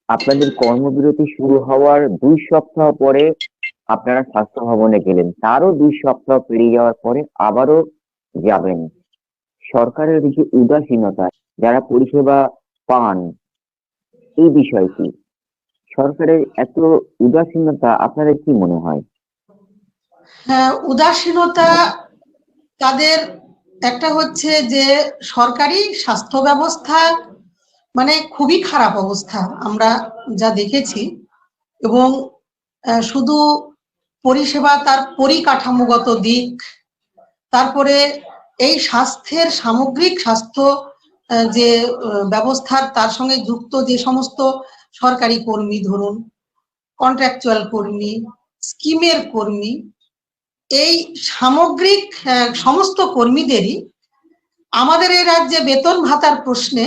আপনাদের কর্মবিরতি শুরু হওয়ার 2 সপ্তাহ পরে আপনারা স্বাস্থ্য ভবনে গেলেন, তারও 2 সপ্তাহ পেরিয়ে যাওয়ার পরে আবারও যাবেন। সরকারের এই যে উদাসীনতা, যারা পরিষেবা পান, এই বিষয়টি সরকারের এত উদাসীনতা আপনাদের কি মনে হয়? হ্যাঁ, উদাসীনতা তাদের একটা হচ্ছে যে সরকারি স্বাস্থ্য ব্যবস্থা মানে খুবই খারাপ অবস্থা আমরা যা দেখেছি। এবং শুধু পরিষেবা, তার পরিকাঠামোগত দিক, তারপরে এই স্বাস্থ্যের সামগ্রিক স্বাস্থ্য যে ব্যবস্থার তার সঙ্গে যুক্ত যে সমস্ত সরকারি কর্মী, ধরুন কন্ট্রাকচুয়াল কর্মী, স্কিমের কর্মী, এই সামগ্রিক সমস্ত কর্মীদেরই আমাদের এই রাজ্যে বেতন ভাতার প্রশ্নে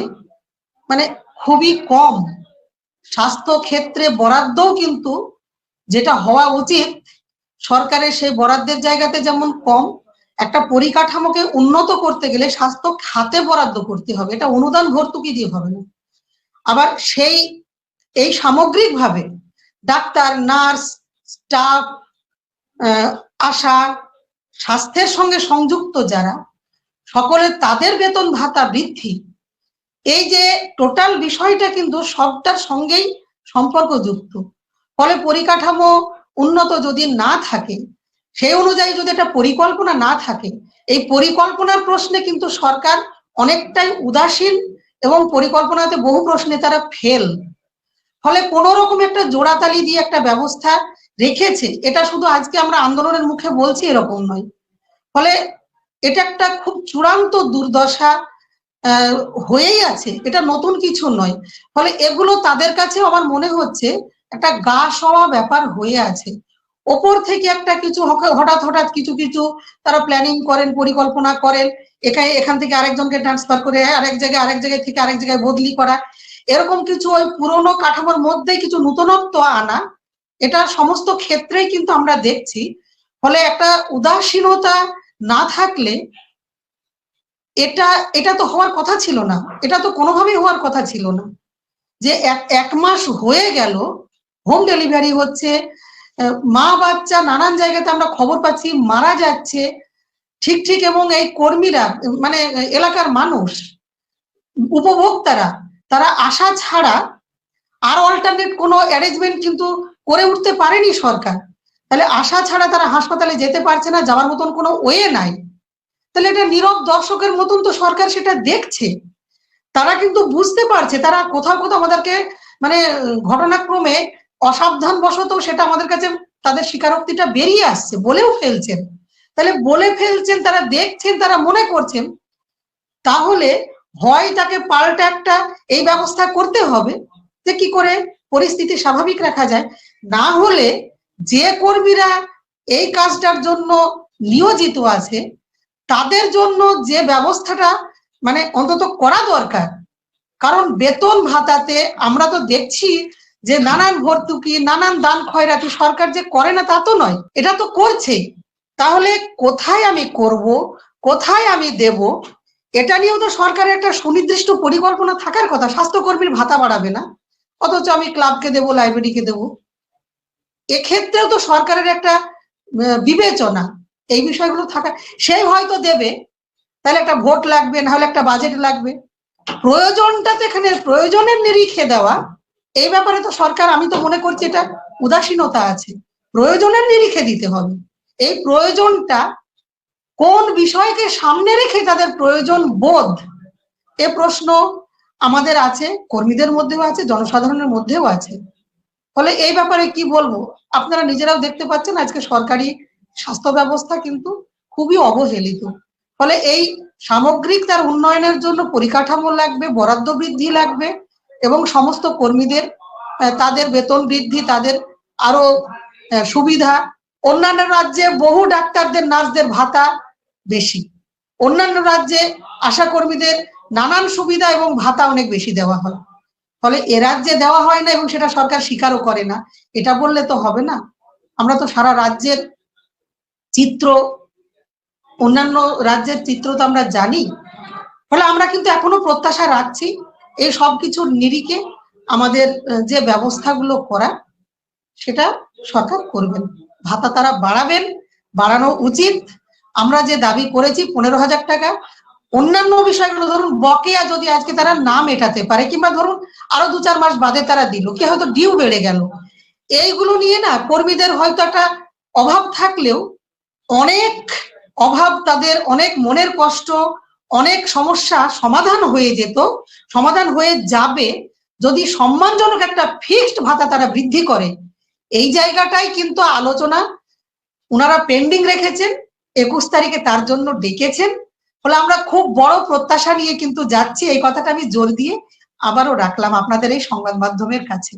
মানে খুবই কম। স্বাস্থ্য ক্ষেত্রে বরাদ্দও কিন্তু যেটা হওয়া উচিত সরকারের, সেই বরাদ্দের জায়গাতে যেমন কম, একটা পরিকাঠামোকে উন্নত করতে গেলে স্বাস্থ্য খাতে বরাদ্দ করতে হবে, এটা অনুদান ভর্তুকি দিয়ে হবে না। আবার এই সামগ্রিকভাবে ডাক্তার, নার্স, স্টাফ, আশা, স্বাস্থ্যের সঙ্গে সংযুক্ত যারা সকলের, তাদের বেতন ভাতা বৃদ্ধি, এই যে টোটাল বিষয়টা কিন্তু সবটার সঙ্গেই সম্পর্কযুক্ত। ফলে পরিকাঠামো উন্নত যদি না থাকে, সেই অনুযায়ী যদি একটা পরিকল্পনা না থাকে, এই পরিকল্পনার প্রশ্নে কিন্তু সরকার অনেকটাই উদাসীন এবং পরিকল্পনাতে বহু প্রশ্নে তারা ফেল। ফলে কোনো রকম একটা জোড়াতালি দিয়ে একটা ব্যবস্থা রেখেছে, এটা শুধু আজকে আমরা আন্দোলনের মুখে বলছি এরকম নয়। ফলে এটা একটা খুব চূড়ান্ত দুর্দশা হয়েই আছে, এটা নতুন কিছু নয়। ফলে এগুলো তাদের কাছে আমার মনে হচ্ছে একটা গা সওয়া ব্যাপার হয়ে আছে। ওপর থেকে একটা কিছু হঠাৎ হঠাৎ কিছু কিছু তারা প্ল্যানিং করেন, পরিকল্পনা করেন, এখান থেকে আরেকজনকে ট্রান্সফার করে আরেক জায়গায় থেকে আরেক জায়গায় বদলি করা, এরকম কিছু ওই পুরোনো কাঠামোর মধ্যে কিছু নতুনত্ব আনা, এটা সমস্ত ক্ষেত্রেই কিন্তু আমরা দেখছি। ফলে একটা উদাসীনতা না থাকলে এটা এটা তো হওয়ার কথা ছিল না, এটা তো কোনোভাবেই হওয়ার কথা ছিল না। যে এক মাস হয়ে গেল হোম ডেলিভারি হচ্ছে, মা বাচ্চা নানান জায়গাতে আমরা খবর পাচ্ছি মারা যাচ্ছে, ঠিক ঠিক। এবং এই কর্মীরা মানে এলাকার মানুষ, উপভোক্তারা, তারা আশা ছাড়া আর অল্টারনেট কোনো অ্যারেঞ্জমেন্ট কিন্তু করে উঠতে পারেনি সরকার। তাহলে আশা ছাড়া তারা হাসপাতালে যেতে পারছে না, যাওয়ার মতন কোনো ওয়ে নাই। তাহলে এটা নীরব দর্শকের মতন তো সরকার সেটা দেখছে। তারা কিন্তু বুঝতে পারছে, তারা কোথাও কোথাও আমাদেরকে মানে ঘটনাক্রমে অসাবধান বশত সেটা আমাদের কাছে তাদের স্বীকারোক্তিটা বেরিয়ে আসছে, বলেও ফেলছেন। তাহলে বলে ফেলছেন, তারা দেখছেন, তারা মনে করছেন, তাহলে হয় তাকে পাল্টা একটা এই ব্যবস্থা করতে হবে যে কি করে পরিস্থিতি স্বাভাবিক রাখা যায়, না হলে যে কর্মীরা এই কাজটার জন্য নিয়োজিত আছে তাদের জন্য যে ব্যবস্থাটা মানে অন্তত করা দরকার। কারণ বেতন ভাতাতে আমরা তো দেখছি যে নানান ভর্তুকি, নানান দান খয়রাতি সরকার যে করে না তা তো নয়, এটা তো করছে। তাহলে কোথায় আমি করব, কোথায় আমি দেব, এটা নিয়েও তো সরকারের একটা সুনির্দিষ্ট পরিকল্পনা থাকার কথা। স্বাস্থ্যকর্মীর ভাতা বাড়াবে না, অথচ আমি ক্লাবকে দেবো, লাইব্রেরিকে দেবো। এক্ষেত্রেও তো সরকারের একটা বিবেচনা, এই বিষয়গুলো থাকা। সেই হয়তো দেবে, তাহলে একটা ভোট লাগবে, না হলে একটা বাজেট লাগবে। প্রয়োজনটা তো এখানে প্রয়োজনের নিরিখে দেওয়া, এই ব্যাপারে তো সরকার, আমি তো মনে করছি এটা উদাসীনতা আছে। প্রয়োজনের নিরিখে দিতে হবে। এই প্রয়োজনটা কোন বিষয়কে সামনে রেখে তাদের প্রয়োজন বোধ, এ প্রশ্ন আমাদের আছে, কর্মীদের মধ্যেও আছে, জনসাধারণের মধ্যেও আছে। ফলে এই ব্যাপারে কি বলবো, আপনারা নিজেরাও দেখতে পাচ্ছেন আজকে সরকারি স্বাস্থ্য ব্যবস্থা কিন্তু খুবই অবহেলিত। ফলে এই সামগ্রিক তার উন্নয়নের জন্য পরিকাঠামো লাগবে, বরাদ্দ বৃদ্ধি লাগবে, এবং সমস্ত কর্মীদের তাদের বেতন বৃদ্ধি, তাদের আরো সুবিধা। অন্যান্য রাজ্যে বহু ডাক্তারদের, নার্সদের ভাতা বেশি, অন্যান্য রাজ্যে আশা কর্মীদের নানান সুবিধা এবং ভাতা অনেক বেশি দেওয়া হয়। ফলে এ রাজ্যে দেওয়া হয় না এবং সেটা সরকার স্বীকারও করে না, এটা বললে তো হবে না। আমরা তো সারা রাজ্যের চিত্র, অন্যান্য রাজ্যের চিত্র তো আমরা জানি। ফলে আমরা কিন্তু এখনো প্রত্যাশা রাখছি এই সবকিছুর নিরিখে আমাদের যে ব্যবস্থাগুলো করা সেটা সরকার করবেন। ভাতা তারা বাড়াবেন, বাড়ানো উচিত। আমরা যে দাবি করেছি 15,000 টাকা, অন্যান্য বিষয়গুলো ধরুন বকেয়া যদি আজকে তারা না মেটাতে পারে, কিংবা ধরুন আরো 2-4 মাস বাদে তারা দিল, কি হয়তো ডিউ বেড়ে গেল, এইগুলো নিয়ে না কর্মীদের হয়তো একটা অভাব থাকলেও অনেক অভাব, তাদের অনেক মনের কষ্ট, অনেক সমস্যা সমাধান হয়ে যেত, সমাধান হয়ে যাবে যদি সম্মানজনক একটা ফিক্সড ভাতা তারা বৃদ্ধি করে। এই জায়গাটাই কিন্তু আলোচনা ওনারা পেন্ডিং রেখেছেন, 21 তারিখে তার জন্য ডেকেছেন। ফলে আমরা খুব বড় প্রত্যাশা নিয়ে কিন্তু যাচ্ছি, এই কথাটা আমি জোর দিয়ে আবারও রাখলাম আপনাদের এই সংবাদ মাধ্যমের কাছে।